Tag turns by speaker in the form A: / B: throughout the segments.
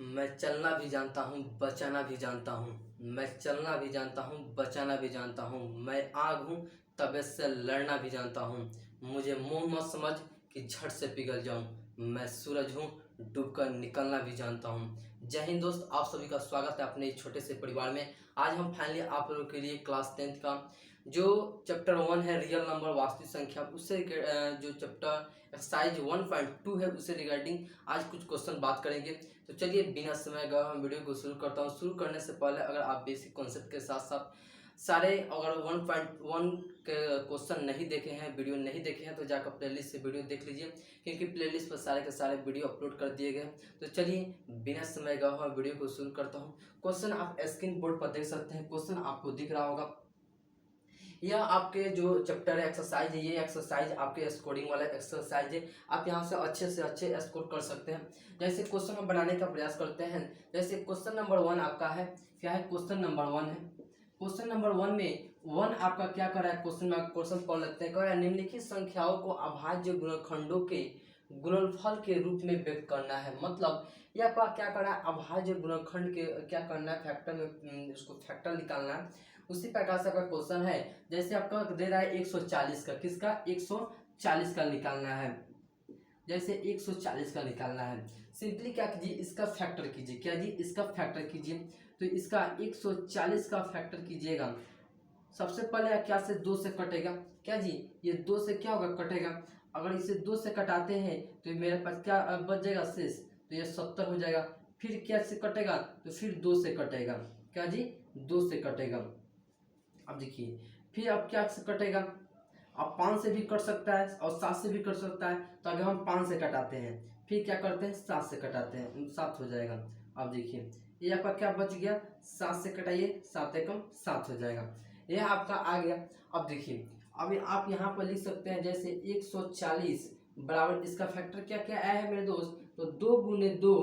A: मैं चलना भी जानता हूँ, बचाना भी जानता हूँ। मैं चलना भी जानता हूँ, बचाना भी जानता हूँ। मैं आग हूँ, तबीयत से लड़ना भी जानता हूँ। मुझे मुँह मत समझ कि झट से पिघल जाऊँ। मैं सूरज हूँ, डूबकर निकलना भी जानता हूँ। जय हिंद दोस्त, आप सभी का स्वागत है अपने इस छोटे से परिवार में। आज हम फाइनली आप लोगों के लिए क्लास 10th का जो चैप्टर 1 है रियल नंबर वास्तविक संख्या, उससे जो चैप्टर एक्सरसाइज 1.2 है उससे रिगार्डिंग आज कुछ क्वेश्चन बात करेंगे। तो चलिए बिना समय गए हम वीडियो को शुरू करता हूँ। शुरू करने से पहले अगर आप बेसिक कॉन्सेप्ट के साथ साथ सारे अगर 1.1 के क्वेश्चन नहीं देखे हैं, वीडियो नहीं देखे हैं, तो जाकर प्लेलिस्ट से वीडियो देख लीजिए, क्योंकि प्लेलिस्ट पर सारे के सारे वीडियो अपलोड कर दिए गए हैं। तो चलिए बिना समय गए हम वीडियो को शुरू करता हूँ। क्वेश्चन आप स्क्रीन बोर्ड पर देख सकते हैं। क्वेश्चन आपको दिख रहा होगा। यह आपके जो चैप्टर है एक्सरसाइज है, ये एक्सरसाइज आपके स्कोरिंग वाला एक्सरसाइज है। आप यहाँ से अच्छे स्कोर कर सकते हैं। जैसे क्वेश्चन हम बनाने का प्रयास करते हैं। जैसे क्वेश्चन नंबर 1 आपका है, क्या है? क्वेश्चन नंबर 1 है। क्वेश्चन नंबर 1 में 1 आपका क्या कर रहा है? क्वेश्चन पढ़ लेते हैं। कह रहा है निम्नलिखित संख्याओं को अभाज्य गुणनखंडों के गुणनफल के रूप में व्यक्त करना है। मतलब यह आपका क्या कर रहा है? अभाज्य गुणनखंड के क्या करना है? फैक्टर में उसको फैक्टर निकालना है। उसी प्रकार से आपका क्वेश्चन है, जैसे आपका दे रहा है 140 का, किसका? 140 का निकालना है। जैसे 140 का निकालना है, सिंपली क्या कीजिए? इसका फैक्टर कीजिए। क्या जी? इसका फैक्टर कीजिए। तो इसका 140 का फैक्टर कीजिएगा। सबसे पहले क्या से 2 से कटेगा? क्या जी? ये 2 से क्या होगा? कटेगा। अगर इसे 2 से कटाते हैं तो मेरे पास क्या बच जाएगा? शेष। तो ये 70 हो जाएगा। फिर क्या से कटेगा? तो फिर 2 से कटेगा। क्या जी? 2 से कटेगा। अब देखिए फिर अब क्या से कटेगा? अब 5 से भी कट सकता है और 7 से भी कट सकता है। तो अगर हम 5 से कटाते हैं, फिर क्या करते हैं? 7 से कटाते हैं, 7 हो जाएगा। अब देखिए ये आपका क्या बच गया? 7 से कटाइए, 7 एकम 7 हो जाएगा। यह आपका आ गया। अब देखिए अभी आप यहाँ पर लिख सकते हैं, जैसे 140 बराबर इसका फैक्टर क्या क्या आया है मेरे दोस्त? तो 2 गुने 2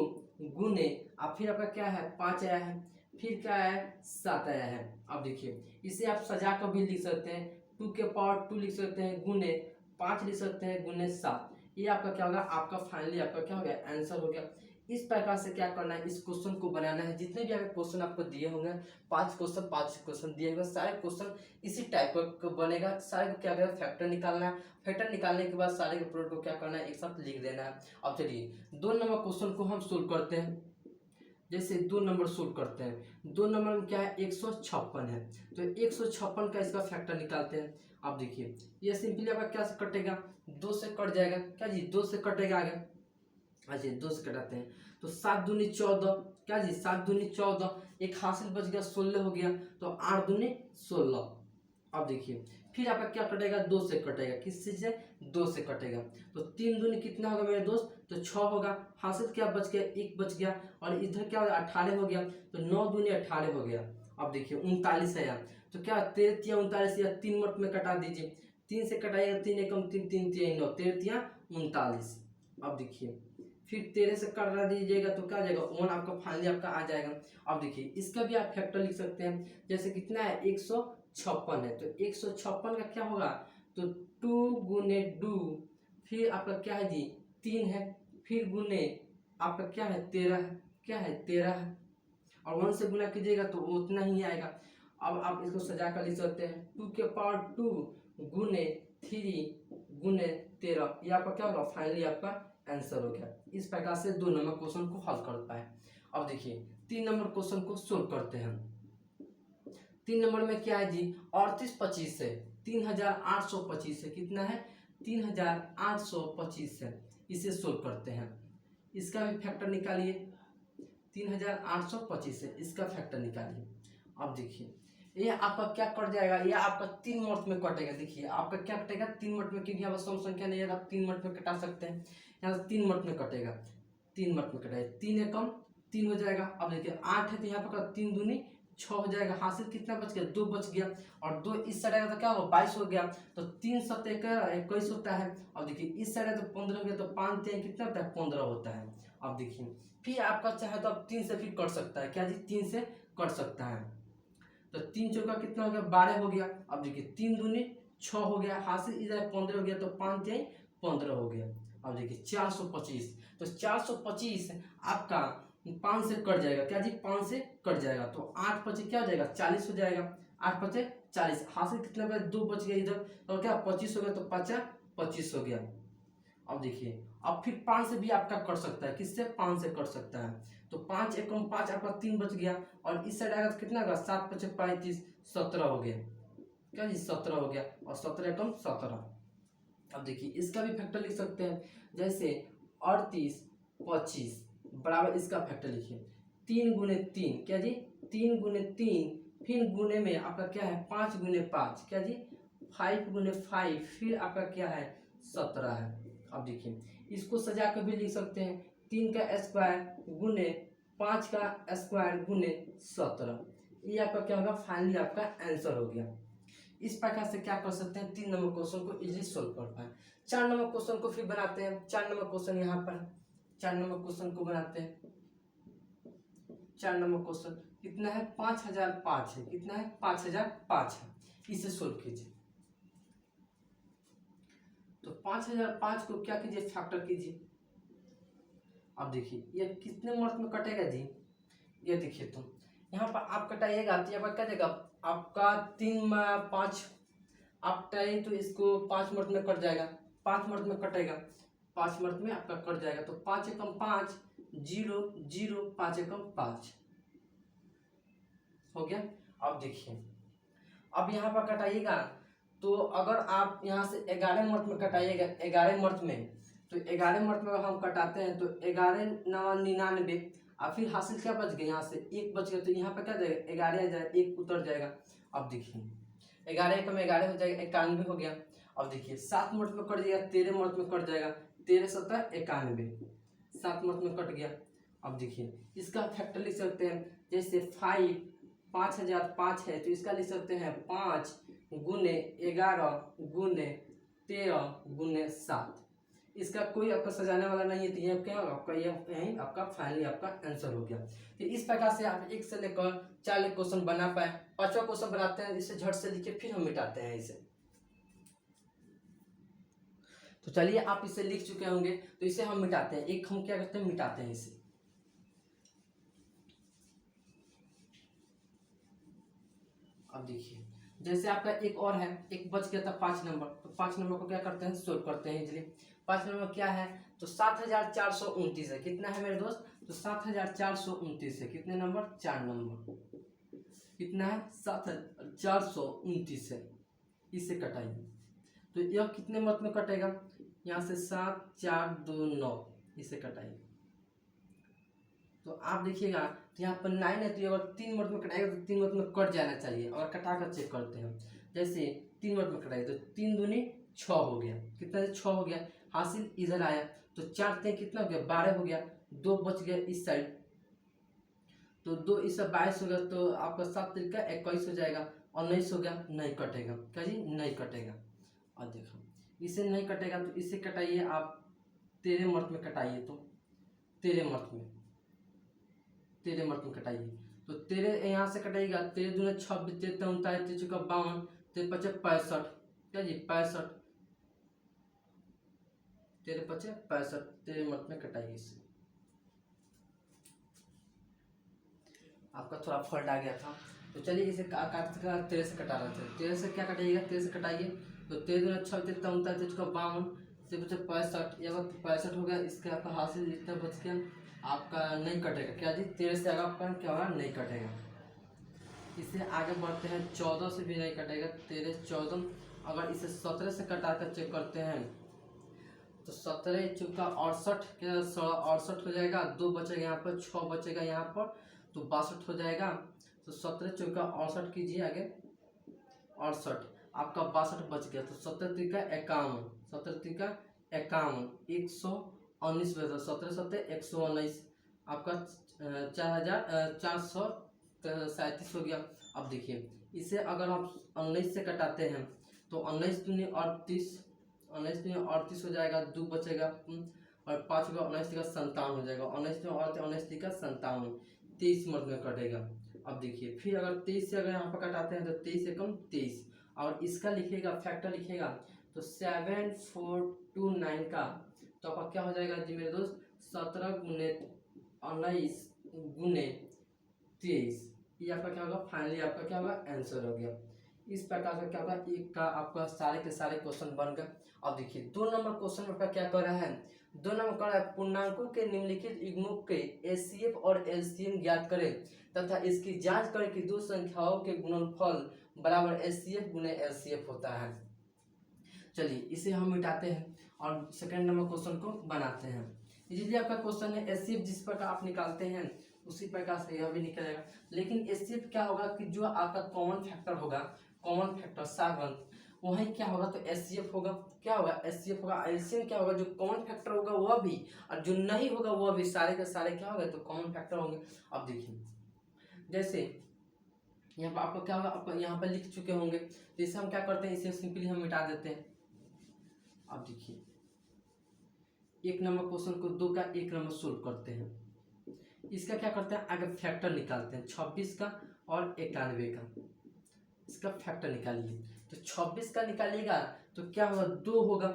A: गुने, अब फिर आपका क्या है? 5 आया है। फिर क्या आया है? 7 आया है। अब देखिए इसे आप सजा कर भी लिख सकते हैं। 2 के पावर 2 लिख सकते हैं, गुने 5 लिख सकते हैं, गुने 7। ये आपका क्या होगा? आपका फाइनली आपका क्या हो गया? आंसर हो गया। इस प्रकार से क्या करना है? इस क्वेश्चन को बनाना है। जितने भी आपके क्वेश्चन आपको दिए होंगे, 5 क्वेश्चन दिए होंगे, सारे क्वेश्चन इसी टाइप का बनेगा। सारे को क्या करेगा? फैक्टर निकालना है। फैक्टर निकालने के बाद सारे के प्रोडक्ट को क्या करना है? एक साथ लिख देना है। अब चलिए 2 नंबर क्वेश्चन को हम सोल्व करते हैं। जैसे 2 नंबर सोल्व करते हैं। 2 नंबर में क्या है? 156 है। तो 156 का इसका फैक्टर निकालते हैं। अब देखिए ये सिंपली आपका क्या से कटेगा? 2 से कट जाएगा। क्या जी? 2 से कटेगा आगे। अच्छा 2 से कटाते हैं तो 7 दूनी 14। क्या जी? 7 दूनी 14, एक हासिल बच गया, 16 हो गया। तो 8 दूनी 16। अब देखिए फिर आपका क्या कटेगा? 2 से कटेगा। किस चीज से? 2 से कटेगा। तो 3 दूनी कितना होगा मेरे दोस्त? तो 6 होगा। हासिल क्या बच गया? 1 बच गया। और इधर क्या होगा? 18 हो गया। तो 9 दूनी 18 हो गया। अब देखिए 39 आया। तो क्या 13 तिया 39 या 3 मत में कटा दीजिए। 3 से कटाइएगा, 3 एकम 3, 3 तिया 9, 13 तिया 39। अब देखिए फिर 13 से कटा दीजिएगा तो क्या आ जाएगा? 1 आपका फाइनली आपका आ जाएगा। अब देखिए इसका भी आप फैक्टर लिख सकते हैं। जैसे कितना है? 156 है। तो 156 का क्या होगा? तो 2 गुने 2, फिर आपका क्या है जी? 3 है। फिर गुने आपका क्या है? 13 है। क्या है? 13 है। और 1 से गुना कीजिएगा तो उतना ही आएगा। अब आप इसको सजा कर लिख सकते हैं। 2 के पावर 2 गुने 3 गुने 13। ये आपका क्या होगा? फाइनली आपका आंसर हो गया। इस प्रकार से 2 नंबर क्वेश्चन को हल करता है। अब देखिए 3 नंबर क्वेश्चन को सोल्व करते हैं। 3 नंबर में क्या है जी? 3825 है। 3825 है। कितना है? 3825 है। इसे सोल्व करते हैं। इसका भी फैक्टर निकालिए। 3825 है, इसका फैक्टर निकालिए। अब देखिए ये आपका क्या कट जाएगा? ये आपका 3 मिनट में कटेगा। देखिए आपका क्या कटेगा? 3 मिनट में, क्योंकि यहाँ पर सम संख्या नहीं है, आप 3 मिनट में कटा सकते हैं। यहाँ से 3 मिनट में कटेगा। 3 मिनट में कटेगा। 3 एकम 3 हो जाएगा। अब देखिए 8 है तो यहाँ पर 3 दूनी 6 हो जाएगा। हासिल कितना बच गया? 2 बच गया। और 2 इस साइड आएगा तो क्या होगा? 22 हो गया। तो 3 7 21 होता है। अब देखिए इस साइड है तो 15 हो गया। तो 5 3 कितना होता है? 15 होता है। अब देखिए फिर आपका चाहे तो आप 3 से फिर कट सकता है। क्या जी? 3 से कट सकता है। तो 3 चौका कितना हो गया? 12 हो गया। अब देखिए 3 दूनी 6 हो गया। हासिल इधर 15 हो गया। तो 5 3 15 हो गया। अब देखिए 425। तो 425 आपका 5 से कट जाएगा, क्या जी 5 से कट जाएगा, तो 8 पचे क्या हो जाएगा 40 हो जाएगा, 8 पचे 40, हासिल कितना बचा 2 बच गया इधर, तो क्या 25 हो गया, तो 25 हो गया। अब देखिए अब फिर 5 से भी आपका कट सकता है, किससे 5 से कट सकता है, तो 5 एकम 5 आपका 3 बच गया, और इस साइड आएगा तो कितना होगा 7 पचे 35 17 हो गया, क्या जी 17 हो गया, और 17 एकम 17। अब देखिए इसका भी फैक्टर लिख सकते हैं, जैसे 38 25 बराबर इसका फैक्टर लिखिए 3 गुने 3, क्या जी 3 गुने 3, फिर गुने में आपका क्या है 5 गुने 5, क्या जी 5 गुने 5, फिर आपका क्या है 17 है। अब देखिए इसको सजा कर भी लिख सकते हैं, 3 का स्क्वायर गुने 5 का स्क्वायर गुने 17, ये आपका क्या होगा फाइनली आपका आंसर हो गया। इस प्रकार से क्या कर सकते हैं 3 नंबर क्वेश्चन को इजीली सोल्व कर पाए। 4 नंबर क्वेश्चन को फिर बनाते हैं, 4 नंबर क्वेश्चन यहाँ पर 4 नंबर क्वेश्चन को बनाते हैं। 4 नंबर क्वेश्चन कितना है 5005 है, कितना है 5005 है, इसे सोल्व कीजिए। तो 5005 को क्या कीजिए फैक्टर कीजिए। अब देखिए ये कितने मार्क में कटेगा जी, ये देखिए तो यहाँ पर आप कटाइएगा तो यहाँ पर क्या देगा आपका 3 5 आप टाइम, तो इसको 5 मिनट में कट जाएगा, 5 मिनट में कटेगा, 5 मिनट में आपका कट जाएगा, तो 5 एकम 5 0 0 5 एकम 5 हो गया। अब देखिए अब यहाँ पर कटाइएगा, तो अगर आप यहाँ से 11 मिनट में कटाइएगा, 11 मिनट में, तो 11 मिनट में हम कटाते हैं तो 11 9 99, और फिर हासिल क्या बच गया यहाँ से 1 बच गया, तो यहाँ पर क्या जाएगा 11 आ जाएगा, 1 उतर जाएगा। अब देखिए 11 एकम 11 हो जाएगा 91 हो गया। अब देखिए 7 मिनट में कट जाएगा, 13 मिनट में कट जाएगा, 13 7 91, 7 मिनट में कट गया। अब देखिए इसका फैक्टर लिख सकते हैं, जैसे 5005 है तो इसका लिख सकते हैं 5 गुने 11 गुने 13 गुने 7, इसका कोई आपका सजाने वाला नहीं है, तो ये क्या होगा आपका ये यही आपका फाइनली आपका आंसर हो गया। तो इस प्रकार से आप 1 से लेकर 4 क्वेश्चन बना पाए। 5वां क्वेश्चन बनाते हैं, इसे झट से लिखिए फिर हम मिटाते हैं इसे। तो चलिए आप इसे लिख चुके होंगे, तो इसे हम मिटाते हैं, एक हम क्या करते हैं मिटाते हैं इसे। अब देखिए जैसे आपका एक और है, एक बच गया था 5 नंबर, तो 5 नंबर को क्या करते हैं सोल्व करते हैं इजीली। 5 नंबर क्या है, तो 7429 है, कितना है मेरे दोस्त, तो 7429 है, कितने नंबर 4 नंबर, कितना है 7429 है, इसे कटाइए, तो यह कितने मत में कटेगा, यहाँ से 7 4 2 9, इसे कटाइए, तो आप देखिएगा तो यहाँ पर 9 है, तो अगर 3 मिनट में कटाएगा तो 3 मिनट में कट जाना चाहिए, और कटा कर चेक करते हैं, जैसे 3 मिनट में कटाएगा तो 3 दूनी 6 हो गया, कितना 6 हो गया, हासिल इधर आया तो 4 3 कितना हो गया 12 हो गया, 2 बच गया इस साइड, तो 2 इस 22 हो गया, तो आपका 7 3 का 21 हो जाएगा, और 19 हो गया, नहीं कटेगा, क्या जी नहीं कटेगा। और देखो इसे नहीं कटेगा तो इसे कटाइए आप 13 मिनट में कटाइए, तो 13 मिनट में 13 मिनट में कटाइए, तो 13 यहाँ से कटाइएगा, 13 दूने 26 13 39 13 चौका 52 13 पचे 65, क्या जी 65, 13 पचे 65, 13 मिनट में कटाइए इसे। आपका थोड़ा फॉल्ट आ गया था, तो चलिए इसे काट 13 से कटा रहे थे, 13 से क्या कटाइएगा 13 से कटाइए, तो 13 दूने 26 13 39 13 चौका 52 13 पचे 65, ये वक्त 65 हो गया, इसका आपका हासिल जितना बच गया आपका नहीं कटेगा, क्या जी 13 से आगे आपका क्या होगा नहीं कटेगा। इससे आगे बढ़ते हैं, 14 से भी नहीं कटेगा, 13 14, अगर इसे 17 से कटा कर चेक करते हैं तो 17 चौका 68 क्या 68 हो जाएगा, 2 बचेगा यहाँ पर, 6 बचेगा यहाँ पर, तो 62 हो जाएगा, तो 17 चौका 68 कीजिए आगे 68, आपका 62 बच गया, तो 17 तिका 51, 17 तिका 51 119 बचा, 17 17 119, आपका 4437 हो गया। अब देखिए इसे अगर आप 19 से कटाते हैं तो 19 दूनी 38, 19 दूनी 38 हो जाएगा, 2 बचेगा, और 5 का 19 का 57 हो जाएगा, 19 में और 19 का 57, 23 मिनट में कटेगा। अब देखिए फिर अगर 23 से अगर यहाँ पर कटाते हैं तो 23 एकम 23, और इसका लिखिएगा फैक्टर लिखिएगा तो 7429 का, तो आपका क्या हो जाएगा जी मेरे दोस्त 17 गुने 19 गुने 23, ये आपका क्या होगा, फाइनली आपका क्या होगा, आंसर हो गया। इस प्रकार से क्या होगा, एक का आपका सारे के सारे क्वेश्चन बन गए। अब देखिए 2 नंबर क्वेश्चन में क्या कर रहा है, 2 नंबर कर रहा है, पूर्णांकों के निम्नलिखित युग्मों के एचसीएफ और एलसीएम ज्ञात करें तथा इसकी जांच करें कि दो संख्याओं के गुणनफल बराबर एचसीएफ गुने एलसीएफ होता है। चलिए इसे हम मिटाते हैं और सेकंड नंबर क्वेश्चन को बनाते हैं। इसीलिए आपका क्वेश्चन है एचसीएफ जिस प्रकार आप निकालते हैं उसी प्रकार से यह भी निकलेगा, लेकिन एचसीएफ क्या होगा कि जो आपका कॉमन फैक्टर होगा, कॉमन फैक्टर सागंत वही क्या होगा, तो एचसीएफ होगा, क्या होगा, एचसीएफ होगा। एलसीएम क्या होगा, जो कॉमन फैक्टर होगा वह भी और जो नहीं होगा वह भी, सारे के सारे क्या होगा, तो कॉमन फैक्टर होंगे। अब देखिए जैसे यहाँ पर आपको क्या होगा, आपको यहाँ पर लिख चुके होंगे, तो इसे हम क्या करते हैं, इसे सिंपली हम मिटा देते हैं। अब देखिए 1 नंबर क्वेश्चन को 2 का 1 नंबर सोल्व करते हैं। इसका क्या करते हैं, आगे फैक्टर निकालते हैं 26 का और 91 का, इसका फैक्टर निकालिए। तो 26 का निकालिएगा तो क्या होगा, 2 होगा,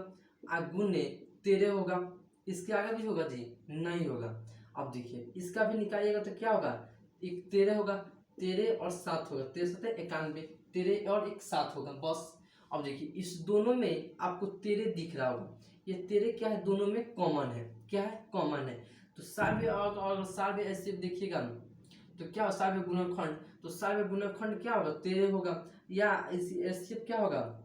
A: गुने 13 होगा, इसके आगे भी होगा जी, नहीं होगा। अब देखिए इसका भी निकालिएगा तो क्या होगा, एक 13 होगा, 13 और 7 होगा, 13 7 91, 13 और 1 7 होगा बस। अब देखिए इस दोनों में आपको 13 दिख रहा होगा, ये 13 क्या है, दोनों में कॉमन है, क्या है, कॉमन है। तो सार्वय और सार्वय ऐसे देखिएगा तो क्या होगा, सार्वय गुणनखंड, तो सार्वय गुणनखंड क्या होगा, 13 होगा, या एचसीएफ क्या होगा,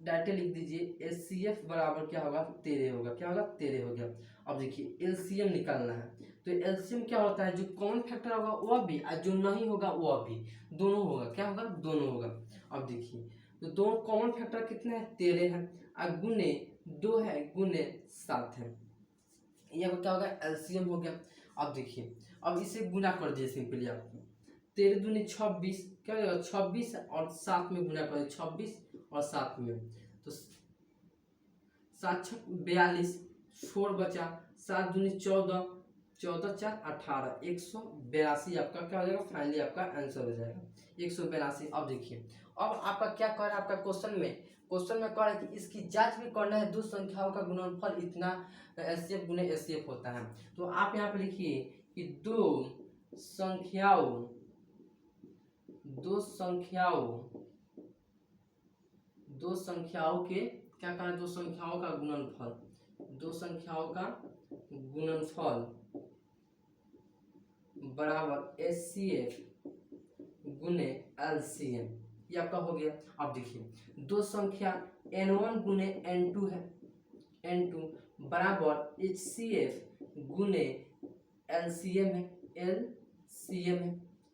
A: डायरेक्ट लिख दीजिए एचसीएफ बराबर क्या होगा, 13 होगा, क्या होगा, 13 हो गया। अब देखिए एलसीएम निकालना है, तो एलसीएम क्या होता है, जो कॉमन फैक्टर होगा वह भी और जो नहीं होगा वह भी, दोनों होगा, क्या होगा, दोनों होगा। अब देखिए तो दोनों कॉमन फैक्टर कितने हैं, 13 है, और गुने 2 है, गुने 7 है, यह क्या होगा, एलसीएम हो गया। अब देखिए अब इसे गुना कर दिए सिंपली आपको, 13 दूनी 26, क्या हो जाएगा, 26 और 7 में गुना कर, 26 और 7 में, तो 7 6 42, 4 बचा, 7 दूनी 14, 14 4 18, 182 आपका क्या हो जाएगा, फाइनली आपका आंसर हो जाएगा 182। अब देखिए अब आपका क्या कर रहा है, आपका क्वेश्चन में कह रहा है कि इसकी जांच भी करना है, दो संख्याओं का गुणनफल इतना एचसीएफ गुने एचसीएफ होता है। तो आप यहाँ पे लिखिए कि दो संख्याओं के क्या कहना है, दो संख्याओं का गुणनफल बराबर एचसीएफ गुने एलसीएम, ये आपका हो गया। अब देखिए दो संख्या n1 गुने n2 है, n2 बराबर HCF गुने LCM है।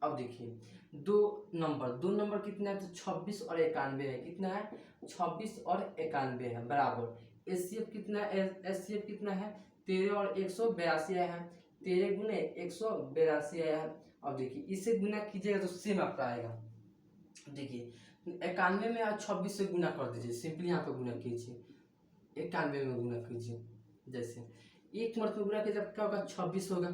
A: अब देखिए दो नंबर कितना है, तो 26 और 91 है, कितना है, 26 और 91 है, बराबर HCF कितना है, HCF कितना है, 13 और 182 है, 13 गुने 182 है। अब देखिए इसे गुना कीजिएगा तो सेम आपका आएगा। देखिए 91 में और 26 से गुना कर दीजिए, सिंपली यहाँ पे गुना कीजिए, 91 में गुना कीजिए, जैसे एक मर्द में गुना कीजिए क्या होगा, 26 होगा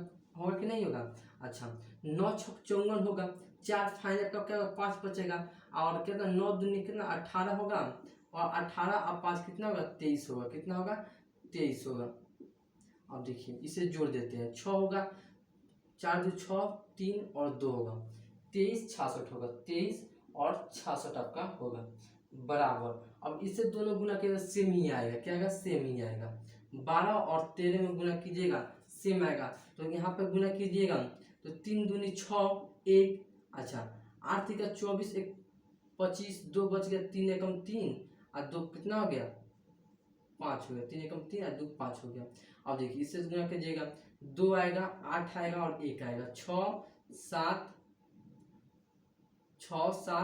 A: कि नहीं होगा। अच्छा 9 छक 54 होगा, 4 फाइनल का क्या होगा, 5 बचेगा, और क्या 9 दूनी कितना 18 होगा, और 18 और 5 कितना होगा, 23 होगा, कितना होगा, 23 होगा। अब देखिए इसे जोड़ देते हैं, 6 होगा, 4 2 6, 3 और 2 होगा, 23 66 होगा, 23 और 66 आपका होगा, बराबर। अब इसे दोनों गुना कीजिएगा सेम ही आएगा, क्या आएगा, सेम ही आएगा। 12 और 13 में गुना कीजिएगा सेम आएगा, तो यहाँ पे गुना कीजिएगा तो 3 दूनी 6 1, अच्छा 8 3 24 1 25, 2 बच गया, 3 एकम 3 और 2 कितना हो गया, 5 हो गया, 3 एकम 3 और 2 5 हो गया। अब देखिए इससे गुना कीजिएगा 2 आएगा, 8 आएगा और 1 आएगा, 6 7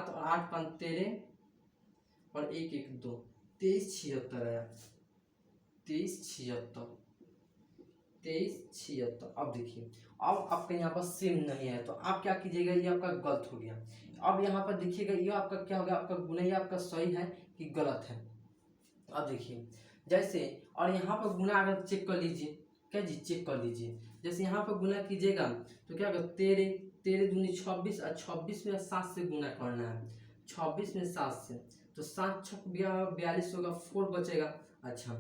A: और 8 5 13 और 1 1 2, 23 76 आया, 23 76। अब देखिए अब आपका यहाँ पर सेम नहीं है, तो आप क्या कीजिएगा, ये आपका गलत हो गया। अब यहाँ पर देखिएगा ये आपका क्या होगा, आपका गुना ये आपका सही है कि गलत है। अब देखिए जैसे, और यहाँ पर गुना अगर चेक कर लीजिए, क्या जी चेक कर लीजिए, जैसे यहाँ पर गुना कीजिएगा तो क्या होगा, 13 दूनी 26 और 26 में 7 से गुना करना है, 26 में 7 से, तो 7 छक 42 होगा, 4 बचेगा, अच्छा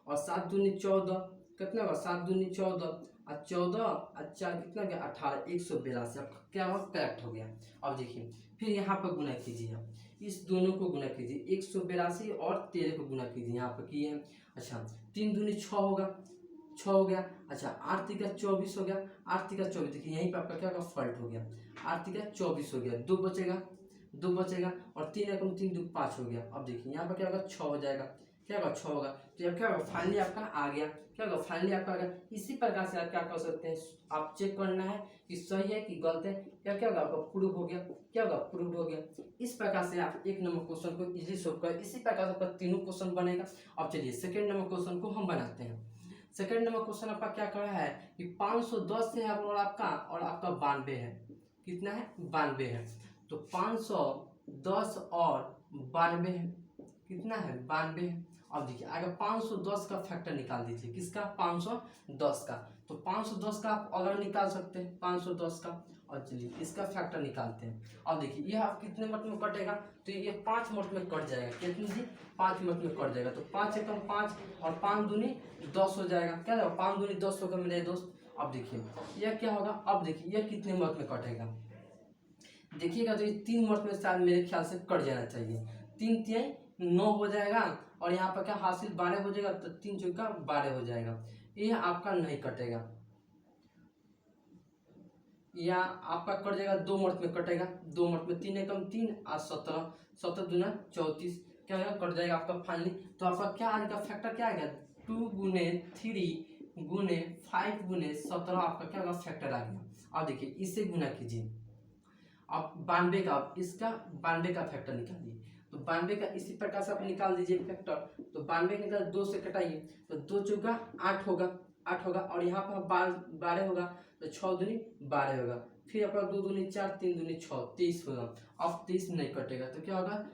A: और 7 दूनी 14 कितना होगा, 7 दूनी 14 और 14 और 4 कितना गया 18, 182 आपका क्या हुआ करेक्ट हो गया। अब देखिए फिर यहाँ पर गुना कीजिए, आप इस दोनों को गुना कीजिए, 182 और 13 को गुना कीजिए, यहाँ पर किए हैं। अच्छा 3 दूनी 6 होगा, 6 हो गया। अच्छा 8 तिका 24 हो गया, 8 तिका 24, देखिए यहीं पर आपका क्या होगा फॉल्ट हो गया, 8 तिका 24 हो गया, 2 बचेगा, 2 बचेगा और 3 एकम 3 2 5 हो गया। अब देखिए यहाँ पर क्या होगा 6 हो जाएगा, क्या होगा 6 होगा। तो अब क्या होगा फाइनली आपका आ गया, क्या होगा फाइनली आपका आ गया। इसी प्रकार से आप क्या कर सकते हैं, आप चेक करना है कि सही है कि गलत है, या क्या होगा आपका प्रूव हो गया, क्या होगा प्रूव हो गया। इस प्रकार से आप 1 नंबर क्वेश्चन को इजीली सोल्व कर, इसी प्रकार से आपका तीनों क्वेश्चन बनेगा। अब चलिए सेकंड नंबर क्वेश्चन को हम बनाते हैं। सेकंड नंबर क्वेश्चन आपका क्या कर रहा है कि 510 है और आपका 92 है, कितना है 92 है। तो 510 और 92 है, कितना है 92 है। अब देखिए अगर 510 का फैक्टर निकाल दीजिए, किसका 510 का, तो 510 का आप अलग निकाल सकते हैं 510 का। और चलिए इसका फैक्टर निकालते हैं। अब देखिए यह आप कितने मिनट में कटेगा, तो ये 5 मिनट में कट जाएगा, कितनी जी 5 मिनट में कट जाएगा। तो 5 एकम 5 और 5 दूनी 10 हो जाएगा, क्या होगा 5 दूनी 10 होगा मेरे दोस्त। अब देखिए यह क्या होगा, अब देखिए यह कितने मिनट में कटेगा, देखिएगा तो ये 3 मिनट में शायद मेरे ख्याल से कट जाना चाहिए। 3 3 9 हो जाएगा और यहाँ पर क्या हासिल 12 हो जाएगा, तो 3 चौका 12 हो जाएगा। यह आपका नहीं कटेगा, या आपका कट जाएगा 2 मिनट में कटेगा, 2 मिनट में 3 एकम 3 और 17, 17 दूना 34, क्या होगा कट जाएगा आपका फाइनली। तो आपका क्या आएगा फैक्टर, क्या आएगा 2 गुने 3 गुने 5 गुने 17, आपका क्या होगा फैक्टर आ गया। अब देखिए इससे गुना कीजिए, आप 92 का, आप इसका 92 का फैक्टर निकालिए। तो 92 का इसी प्रकार से आप निकाल दीजिए फैक्टर। तो 92 निकाल 2 से कटाइए, तो 2 चौका 8 होगा, 8 होगा और यहाँ पर 12 होगा, तो 6 दूनी 12 होगा। फिर आपका 2 दूनी 4, 3 दूनी 6, 23 होगा। अब 23 नहीं कटेगा तो क्या होगा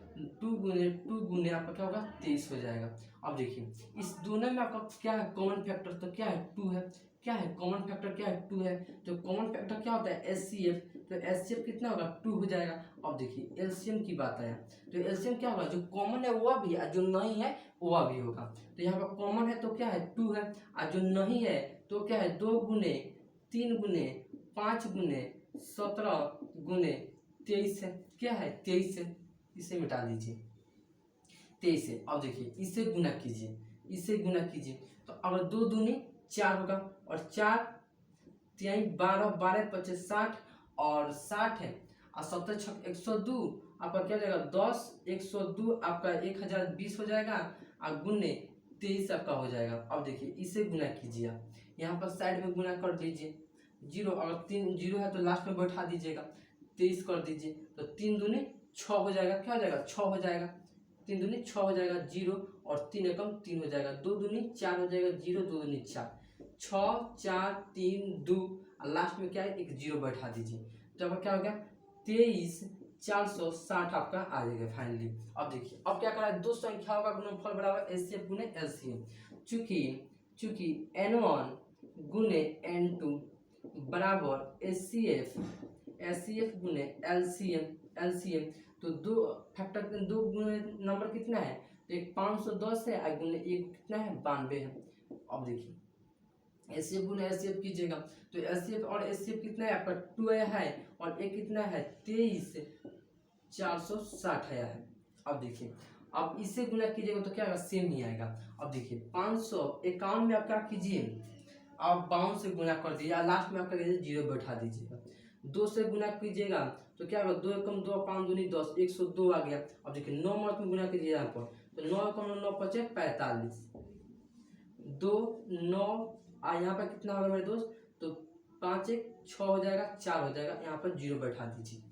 A: 2 गुने आपका क्या होगा 23 हो जाएगा। अब देखिए इस दोनों में आपका क्या है कॉमन फैक्टर, तो क्या है 2 है, क्या है कॉमन फैक्टर, क्या है 2 है। तो कॉमन फैक्टर क्या होता है HCF, तो HCF कितना होगा 2 हो जाएगा। अब देखिए एलसीएम की बात आया, तो एलसीएम क्या होगा, जो कॉमन है वह भी है, जो नहीं है वह भी होगा। तो यहाँ पर कॉमन है तो क्या है 2 है, और जो नहीं है तो क्या है 2 गुने 3 गुने 5 गुने 17 गुने 23 है, क्या है 23 है, इसे मिटा दीजिए 23 है। अब देखिए इसे गुना कीजिए, इसे गुना कीजिए, तो अगर 2 दूनी 4 होगा और 4 3 12, 12 25 60 और 60 है और 17 छक 102, आपका क्या हो जाएगा 10, 102 आपका 1020 हो जाएगा और गुने 23 आपका हो जाएगा। अब देखिए इसे गुना कीजिए, आप यहाँ पर साइड में गुना कर दीजिए, 0 अगर 3 0 है तो लास्ट में बैठा दीजिएगा, 23 कर दीजिए, तो 3 दूनी 6 हो जाएगा, क्या हो जाएगा 6 हो जाएगा, 3 दूनी 6 हो जाएगा 0 और 3 एकम 3 हो जाएगा, 2 दूनी 4 हो जाएगा 0, 2 दूनी 4, 6 4 3 2 और लास्ट में क्या है एक 0 बैठा दीजिए, तो आपका क्या हो गया 23 460 आपका आ जाएगा फाइनली। अब देखिए अब क्या करा है, दो संख्याओं का गुणनफल बराबर एचसीएफ गुने एलसीएम, चूंकि n1 गुने n2 बराबर एचसीएफ गुने एलसीएम, तो दो फैक्टर दो गुने नंबर कितना है, तो एक 510 है और गुने एक कितना है 92 है। अब देखिए एचसीएफ गुने एचसीएफ कीजिएगा, तो एचसीएफ और एचसीएफ कितना है आपका 2 है और एक कितना है 23 460 है। अब देखिए अब इसे गुना कीजिएगा तो क्या आएगा सेम ही आएगा। अब देखिए 551 में आप क्या कीजिए, आप 52 से गुना कर दीजिए, लास्ट में आप क्या कीजिए 0 बैठा दीजिएगा, 2 से गुना कीजिएगा तो क्या होगा 2 एकम 2 5 दूनी 10, 102 आ गया। अब देखिए 9 मार्क में गुना कीजिए यहाँ पर, तो 9 एकम 9 5 45, 2 9 यहाँ पर कितना होगा मेरे दोस्त, तो 5 1 6 हो जाएगा, 4 हो जाएगा, यहाँ पर 0 बैठा दीजिए।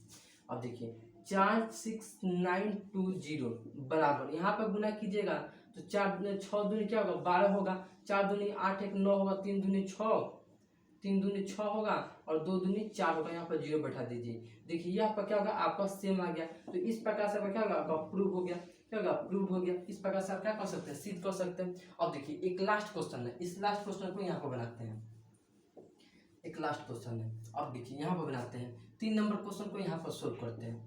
A: अब देखिए 46920 बराबर यहाँ पर गुना कीजिएगा तो 4 दूनी 6 दूनी क्या होगा 12 होगा, 4 दूनी 8 1 9 होगा, 3 दूनी 6 होगा और 2 दूनी 4 होगा, यहाँ पर 0 बैठा दीजिए। देखिए ये आपका क्या होगा आपका सेम आ गया। तो इस प्रकार से आपका क्या होगा आपका प्रूव हो गया, क्या होगा प्रूव हो गया। इस प्रकार से आप क्या कर सकते हैं सिद्ध कर सकते हैं। अब देखिए एक लास्ट क्वेश्चन है, इस लास्ट क्वेश्चन को यहाँ पर बनाते हैं, एक लास्ट क्वेश्चन है। अब देखिए यहाँ पर बनाते हैं 3 नंबर क्वेश्चन को यहाँ पर सोल्व करते हैं।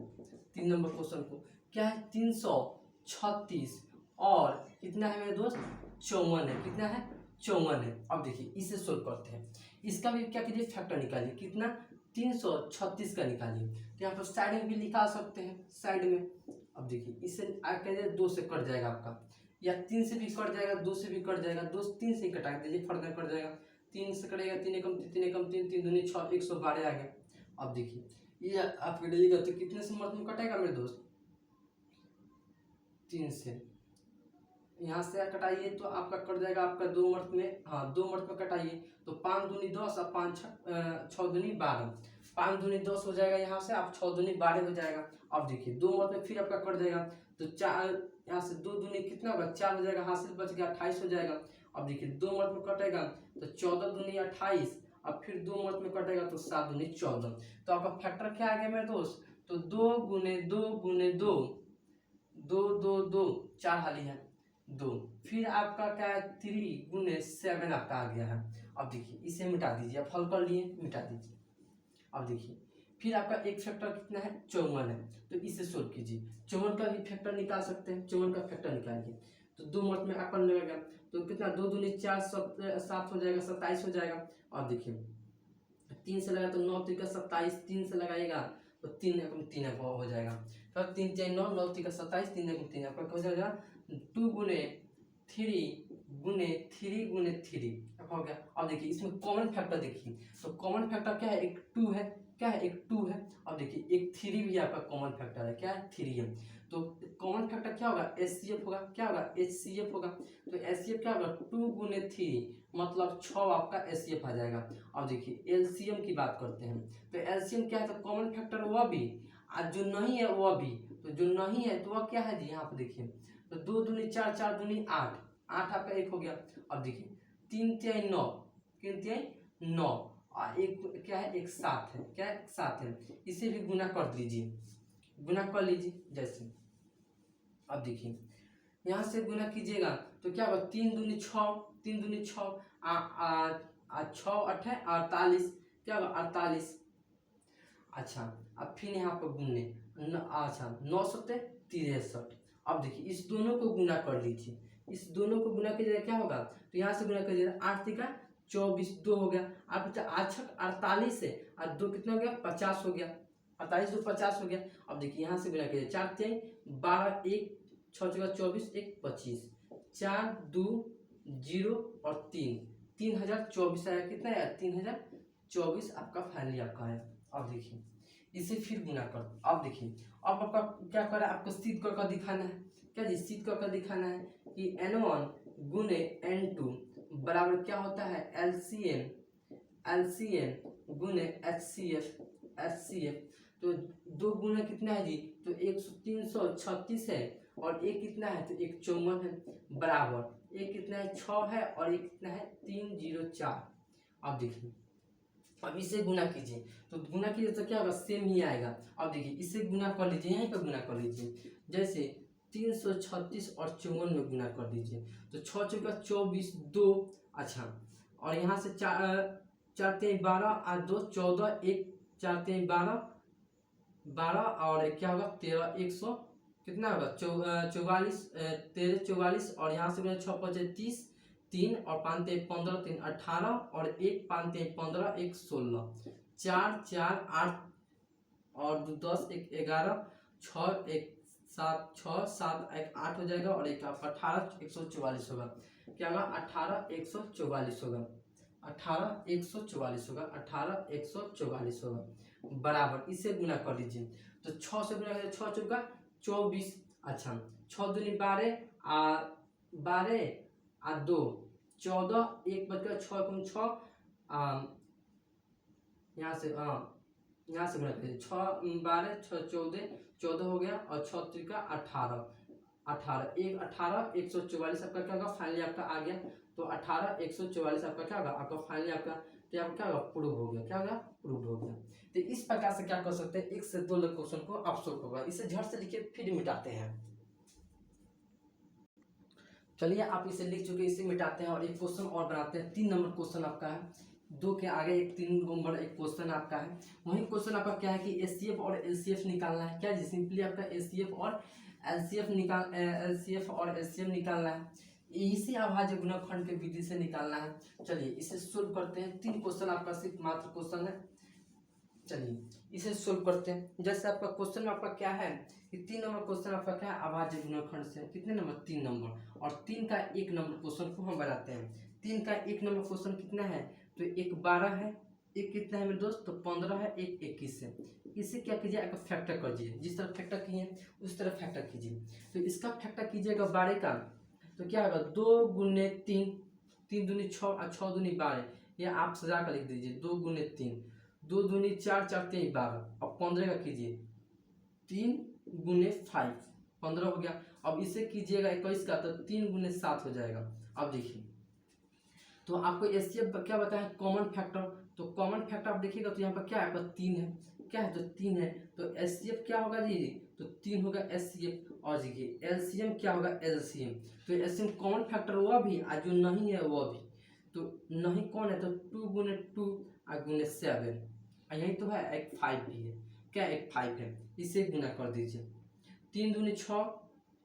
A: 3 नंबर क्वेश्चन को क्या है 336 और कितना है मेरे दोस्त 54 है, कितना है 54 है। अब देखिए इसे सोल्व करते हैं। इसका भी क्या कीजिए फैक्टर निकालिए, कितना 336 का निकालिए। तो यहाँ पर साइड में भी निकाल सकते हैं, साइड में। अब देखिए इससे कहिए 2 से कट जाएगा आपका, या 3 से भी कट जाएगा, 2 से भी कट जाएगा, 2 3 से ही कटा दीजिए, फर्क नहीं कट जाएगा। 3 से कटेगा, 3 एकम 3 एकम 3, 3 दूनी 6, 112 आ गया। अब देखिए ये आपके डेली का तो कितने से मर्द में कटेगा मेरे दोस्त, 3 से। यहाँ से कटाइए तो आपका कट जाएगा आपका 2 मर्द में, हाँ 2 मर्द में कटाइए तो 5 दूनी 10 और 5 6 दूनी 12, 5 दूनी 10 हो जाएगा, यहाँ से आप 6 दूनी 12 हो जाएगा। अब देखिए 2 मर्द में फिर आपका कट जाएगा तो 4, यहाँ से 2 दूनी कितना होगा 4 हो जाएगा, हासिल बच गया 28 हो जाएगा। अब देखिए 2 मर्द में कटेगा तो 14 दूनी 28, अब फिर 2 मर्द में कटेगा तो 7 दूनी 14। तो आपका फैक्टर क्या आ गया मेरे दोस्त, तो 2 गुने 2 गुने 2, 2 2 2 4 हाली है 2, फिर आपका क्या है 3 गुने 7 आपका आ गया है। अब देखिए इसे मिटा दीजिए, आप हल कर लिए, मिटा दीजिए। अब देखिए फिर आपका एक फैक्टर कितना है 54 है, तो इसे सोल्व कीजिए। 54 का भी फैक्टर निकाल सकते हैं, 54 का फैक्टर निकालिए तो 2 मर्द में अपन लगेगा तो कितना 2 दूनी 4 7 हो जाएगा, 27 हो जाएगा। और देखिए 3 से लगा तो 9 3 का 27, 3 से लगाएगा तो 3 एकम 3 हो जाएगा, फिर 3 4 9 9 3 का 27, 3 एकम 3 आपका हो जाएगा 2 गुने 3 गुने 3 गुने 3 हो गया। अब देखिए इसमें कॉमन फैक्टर देखिए, तो कॉमन फैक्टर क्या है, एक 2 है, क्या है एक 2 है। अब देखिए एक 3 भी आपका कॉमन फैक्टर है, क्या है 3 है। तो कॉमन फैक्टर क्या होगा HCF होगा, क्या होगा HCF होगा। तो HCF क्या होगा 2 गुने 3 मतलब 6 आपका HCF आ जाएगा। अब देखिए LCM की बात करते हैं, तो LCM क्या है, तो कॉमन फैक्टर वह भी और जो नहीं है वह भी, तो जो नहीं है तो वह क्या है जी, यहाँ पर देखिए तो 2 दूनी 4 4 दूनी 8, 8 आपका एक हो गया। अब देखिए 3 3 9, 3 3 9 और एक क्या है एक 7 है, क्या है 7 है, इसे भी गुना कर दीजिए, गुना कर लीजिए जैसे। अब देखिए यहाँ से गुना कीजिएगा तो क्या होगा 3 दूनी 6, 3 दूनी 6 6 8 48, क्या होगा 48। अच्छा अब फिर यहाँ पर गुनने अच्छा 9 7 63। अब देखिए इस दोनों को गुना कर लीजिए, इस दोनों को गुना कीजिएगा क्या होगा, तो यहाँ से गुना कीजिएगा 8 3 24 2 हो गया, आप 8 48 है और 2 कितना हो गया 50 हो गया, 48 2 50 हो गया। अब देखिए यहाँ से गुना कीजिए 4 3 12 1 6 6 24 1 25, 4 2 0 और 3 3024 आया, कितना है 3024 आपका फाइनली आपका है। अब देखिए इसे फिर गुना कर, अब देखिए अब आपका क्या कर रहा है, आपको सिद्ध करके दिखाना है, क्या जी सिद्ध करके दिखाना है कि N1 गुने N2 बराबर क्या होता है LCM गुने HCF। तो 2 गुना कितना है जी, तो 336 है और एक कितना है तो 154 है, बराबर एक कितना है 6 है और एक कितना है 304। अब देखिए अब इसे गुना कीजिए, तो गुना कीजिए तो क्या होगा सेम ही आएगा। अब देखिए इसे गुना कर लीजिए, यहीं पर गुना कर लीजिए, जैसे 336 और 54 में गुना कर दीजिए तो 6 चौका 24 2, अच्छा और यहाँ से 4 3 12 और 2 14 1 4 3 12 12 और क्या होगा 13 100 कितना होगा 44 13 44 और यहाँ से 6 5 30 3 और 5 3 15 3 18 और 1 5 3 15 1 16 4 4 8 और 10 1 11 6 1 7 6 7 1 8 हो जाएगा और एक आपका 18 144 होगा, क्या होगा 18 144 होगा, 18 144 होगा, 18 144 होगा, बराबर इसे गुना कर लीजिए। तो 6 से गुना करें 6 चौका 24, अच्छा 6 दूनी 12 और 2 14 1 बचकर 6 6 यहाँ से यहाँ से गुना करिए 6 12 6 14 14 हो गया और 6 त्रिका 18 18 1 18 144 आपका क्या होगा फाइनली आपका आ गया। तो 18 144 आपका क्या होगा आपका फाइनली आपका क्या होगा प्रूव हो गया, क्या होगा प्रूव हो गया। तो इस प्रकार से क्या कर सकते हैं, 1 से 2 क्वेश्चन को आप सोल्व होगा, इसे झट से लिखिए फिर मिटाते हैं। चलिए आप इसे लिख चुके, इसे मिटाते हैं और एक क्वेश्चन और बनाते हैं। 3 नंबर क्वेश्चन आपका है, 2 के आगे एक 3 नंबर एक क्वेश्चन आपका है। वही क्वेश्चन आपका क्या है कि HCF और LCF निकालना है, क्या जी सिंपली आपका HCF और LCF और LCM निकालना है। इसी अभाज्य गुणनखंड के विधि से निकालना है। चलिए इसे सोल्व करते हैं। 3 क्वेश्चन आपका सिर्फ मात्र क्वेश्चन है। चलिए इसे सोल्व करते हैं। जैसे आपका क्वेश्चन में आपका क्या है कि 3 नंबर क्वेश्चन आपका क्या है, अभाज्य गुणनखंड से। कितने नंबर? 3 नंबर। और 3 का 1 नंबर क्वेश्चन को हम बनाते हैं। 3 का 1 नंबर क्वेश्चन कितना है? तो एक 12 है, एक कितना है मेरे दोस्त? तो 15 है, एक 21 है। इसे क्या कीजिए, आपका फैक्टर कीजिए। जिस तरह फैक्टर किए उस तरह फैक्टर कीजिए। तो इसका फैक्टर कीजिएगा 12 का, तो क्या होगा? 2 गुने 3, 3 दूनी 6 और 6 दूनी 12। ये आप सजा कर लिख दीजिए। 2 गुने 3, 2 दूनी 4, 4 3 12। अब 15 का कीजिए, 3 गुने 5, 15 हो गया। अब इसे कीजिएगा 21 का, तो 3 गुने 7 हो जाएगा। अब देखिए, तो आपको एचसीएफ क्या बताया? Common factor. तो कॉमन फैक्टर आप देखिएगा तो यहाँ पर क्या है? आपका 3 है। क्या है? तो 3 है। तो एचसीएफ क्या होगा जी? तो 3 होगा एचसीएफ। और देखिए एलसीएम क्या होगा? एलसीएम। तो एलसीएम कॉमन फैक्टर वह भी, और जो नहीं है वह भी। तो नहीं कौन है? तो 2 गुने 2 और गुने 7, और यही तो है, एक 5 भी है। क्या? एक 5 है। इसे गुना कर दीजिए। 3 दूनी 6,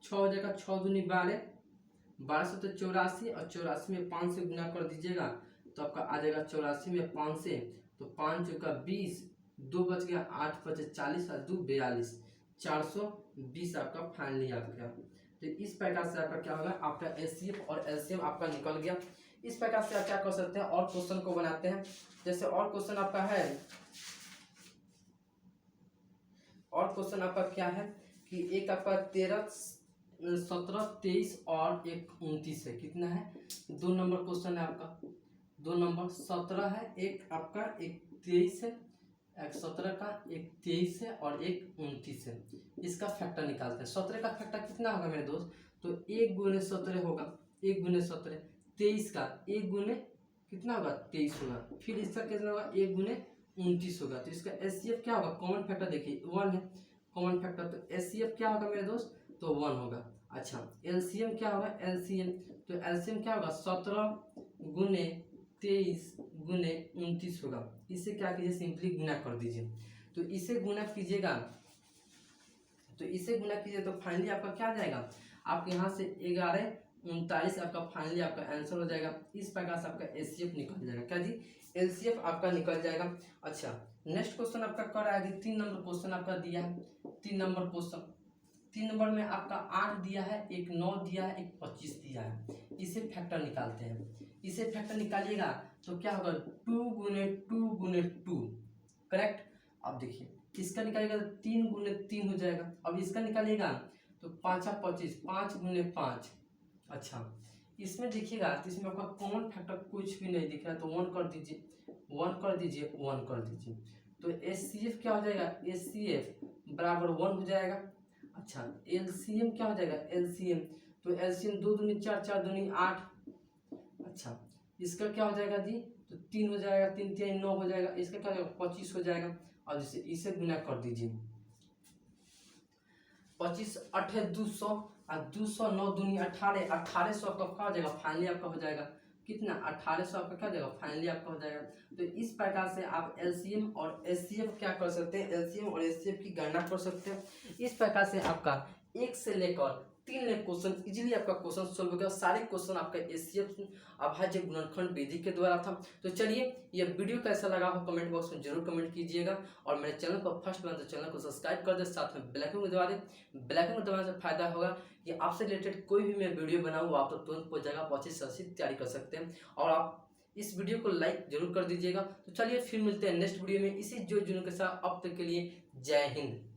A: 6 हो जाएगा। 6 दूनी 12, 12 से तो 84, और 84 में 5 से गुना कर दीजिएगा तो आपका आ जाएगा 84 में 5 से, तो 5 चौका 20, 2 बच गया, 8 बचे 40 और 2 42, 420 आपका फाइनली आ गया। तो इस प्रकार से आपका क्या होगा? आपका एचसीएफ और एलसीएम आपका निकल गया। इस प्रकार से आप क्या कर सकते हैं? और क्वेश्चन को बनाते हैं। जैसे और क्वेश्चन आपका है, और क्वेश्चन आपका क्या है कि एक आपका 13, 17, 23 और एक 29 है। कितना है? 2 नंबर क्वेश्चन है आपका। 2 नंबर 17 है, एक आपका, एक 23 है, एक 17 का, एक 23 है और एक 29 है। इसका फैक्टर निकालते हैं। 17 का फैक्टर कितना होगा मेरे दोस्त? तो 1 गुने 17 होगा, 1 गुने 17। 23 का 1 गुने कितना होगा? 23 होगा। फिर इसका कितना होगा? 1 गुने 29 होगा। तो इसका एचसीएफ क्या होगा? कॉमन फैक्टर देखिए 1 है, कॉमन फैक्टर। तो एचसीएफ क्या होगा मेरे दोस्त? तो 1 होगा। अच्छा, एलसीएम क्या होगा? एलसीएम, तो एलसीएम क्या होगा? 17 गुने 23 गुने 29 होगा। इसे क्या कीजिए? सिंपली गुना कर दीजिए। तो इसे गुना कीजिएगा, तो इसे गुना कीजिए तो फाइनली आपका क्या आ जाएगा? आपके यहाँ से 11, 39 आपका फाइनली आपका आंसर हो जाएगा। इस प्रकार से आपका एचसीएफ निकल जाएगा। क्या जी? एलसीएफ आपका निकल जाएगा। अच्छा, नेक्स्ट क्वेश्चन आपका कर आएगा। 3 नंबर क्वेश्चन आपका दिया है। 3 नंबर क्वेश्चन, 3 नंबर में आपका 8 दिया है, एक 9 दिया है, एक 25 दिया है। इसे फैक्टर निकालते हैं। इसे फैक्टर निकालिएगा तो क्या होगा? 2 गुने 2 गुने 2, करेक्ट। अब देखिए इसका निकालिएगा तो 3 गुने 3 हो जाएगा। अब इसका निकालिएगा तो 5 25, 5 गुने 5। अच्छा, इसमें देखिएगा तो इसमें आपका कॉमन फैक्टर कुछ भी नहीं दिख रहा है, तो 1 कर दीजिए, 1 कर दीजिए, 1 कर दीजिए। तो एचसीएफ क्या हो जाएगा? एचसीएफ बराबर 1 हो जाएगा। अच्छा, एलसीएम क्या हो जाएगा? एलसीएम, तो एलसीएम 2 दूनी 4, 4 दूनी 8। अच्छा, इसका क्या हो जाएगा जी? तो 3 हो जाएगा, 3 3 9 हो जाएगा। इसका क्या हो जाएगा? 25 हो जाएगा। और इसे गुना कर दीजिए। 25 8 200, और 200 9 दूनी 18, 1800 आपका क्या हो जाएगा? फाइनली आपका हो जाएगा कितना? 1800 आपका क्या हो जाएगा? फाइनली आपका हो जाएगा। तो इस प्रकार से आप एलसीएम और एचसीएफ क्या कर सकते हैं? एलसीएम और एचसीएफ की गणना कर सकते हैं। इस प्रकार से आपका 1 से लेकर 3 लाख क्वेश्चन इजीली आपका क्वेश्चन सोल्व हो गया। सारे क्वेश्चन आपका एचसीएफ अभाज्य गुणनखंड विधि के द्वारा था। तो चलिए, ये वीडियो कैसा लगा हो कमेंट बॉक्स में जरूर कमेंट कीजिएगा। और मेरे चैनल पर फर्स्ट बार तो चैनल को सब्सक्राइब कर दे, साथ में बेल आइकन को दबा दे। बेल आइकन को दबाने से फायदा होगा कि आपसे रिलेटेड कोई भी मैं वीडियो बनाऊँ आप तो तुरंत पहुंच जाएगा, आप अच्छी से अच्छी तैयारी कर सकते हैं। और आप इस वीडियो को लाइक जरूर कर दीजिएगा। तो चलिए फिर मिलते हैं नेक्स्ट वीडियो में इसी जो जुनून के साथ। अब तक के लिए जय हिंद।